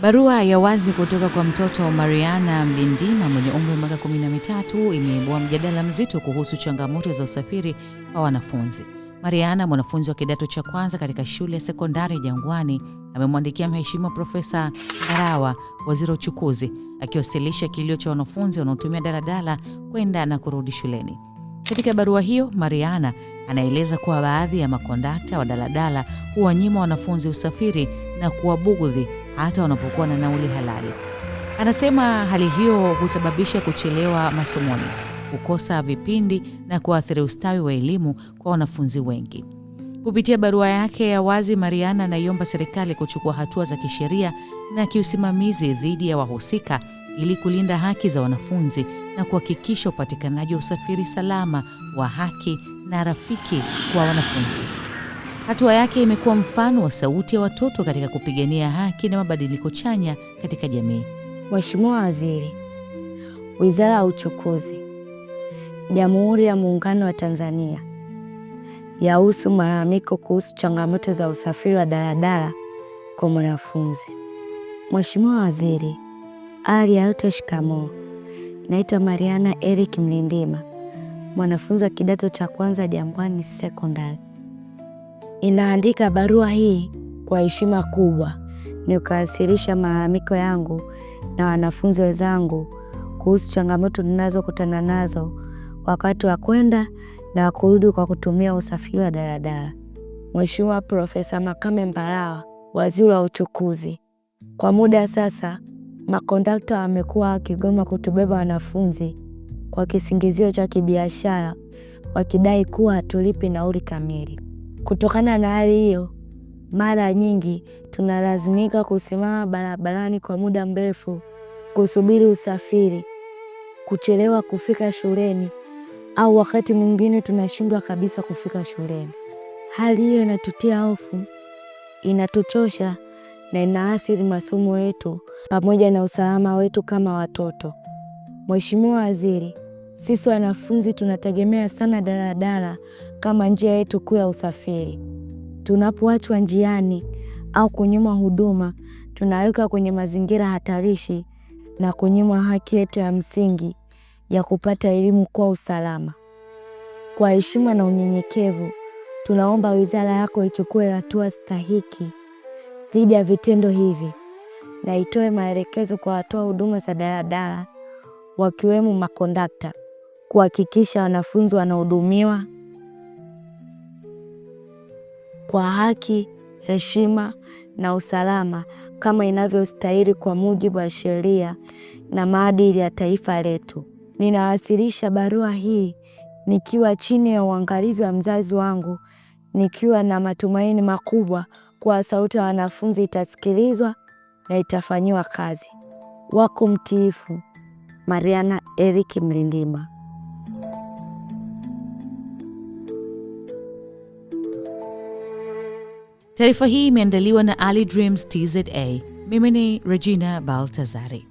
Barua ya wazi kutoka kwa mtoto Mariana Mlindima mwenye umri wa miaka 13 imeibua mjadala mzito kuhusu changamoto za usafiri kwa wanafunzi. Mariana, mwanafunzi wa kidato cha kwanza katika shule ya sekondari Jangwani, amemwandikia Mheshimiwa Profesa Mbarawa, waziri wa uchukuzi, akiwasilisha kilio cha wanafunzi wanaotumia daladala kwenda na kurudi shuleni. Katika barua hiyo, Mariana anaeleza kuwa baadhi ya makondakta wa daladala huwanyima wanafunzi usafiri na kuwabugudhi hata wanapokuwa na nauli halali. Anasema hali hiyo husababisha kuchelewa masomoni, kukosa vipindi na kuathiri ustawi wa elimu kwa wanafunzi wengi. Kupitia barua yake ya wazi, Mariana anaiomba serikali kuchukua hatua za kisheria na kiusimamizi dhidi ya wahusika ili kulinda haki za wanafunzi na kuhakikisha upatikanaji wa usafiri salama, wa haki na rafiki kwa wanafunzi. Hatua yake imekuwa mfano wa sauti ya watoto katika kupigania haki na mabadiliko chanya katika jamii. Mheshimiwa Waziri, Wizara ya Uchukuzi, Jamhuri ya Muungano wa Tanzania, yahusu malalamiko kuhusu changamoto za usafiri wa daladala kwa mwanafunzi. Mheshimiwa Waziri, awali ya yote shikamoo. Naitwa Mariana Eric Mlindima, mwanafunzi wa kidato cha kwanza Jangwani Sekondari. Inaandika barua hii kwa heshima kubwa ni kuwasilisha malalamiko yangu na wanafunzi wenzangu kuhusu changamoto ninazokutana nazo wakati wa kwenda na kurudi kwa kutumia usafiri wa daladala. Mheshimiwa Profesa Makame Mbarawa, waziri wa uchukuzi, kwa muda sasa makondakta wamekuwa wakigoma kutubeba wanafunzi kwa kisingizio cha kibiashara, wakidai kuwa hatulipi nauli kamili. Kutokana na hali hiyo, mara nyingi tunalazimika kusimama barabarani kwa muda mrefu kusubiri usafiri, kuchelewa kufika shuleni, au wakati mwingine tunashindwa kabisa kufika shuleni. Hali hiyo inatutia hofu, inatuchosha na inaathiri masomo yetu pamoja na usalama wetu kama watoto. Mheshimiwa Waziri, sisi wanafunzi tunategemea sana daladala kama njia yetu kuu ya usafiri. Tunapoachwa njiani au kunyimwa huduma, tunaweka kwenye mazingira hatarishi na kunyimwa haki yetu ya msingi ya kupata elimu kwa usalama. Kwa heshima na unyenyekevu, tunaomba wizara yako ichukue hatua stahiki dhidi ya vitendo hivi na itoe maelekezo kwa watoa huduma za daladala, wakiwemo makondakta, kuhakikisha wanafunzi wanahudumiwa kwa haki, heshima na usalama kama inavyostahili kwa mujibu wa sheria na maadili ya taifa letu. Ninawasilisha barua hii nikiwa chini ya uangalizi wa mzazi wangu, nikiwa na matumaini makubwa kwa sauti ya wanafunzi itasikilizwa na itafanyiwa kazi. Wako mtiifu, Mariana Eric Mlindima. Taarifa hii imeandaliwa na Ali Dreams TZA. Mimi ni Regina Baltazari.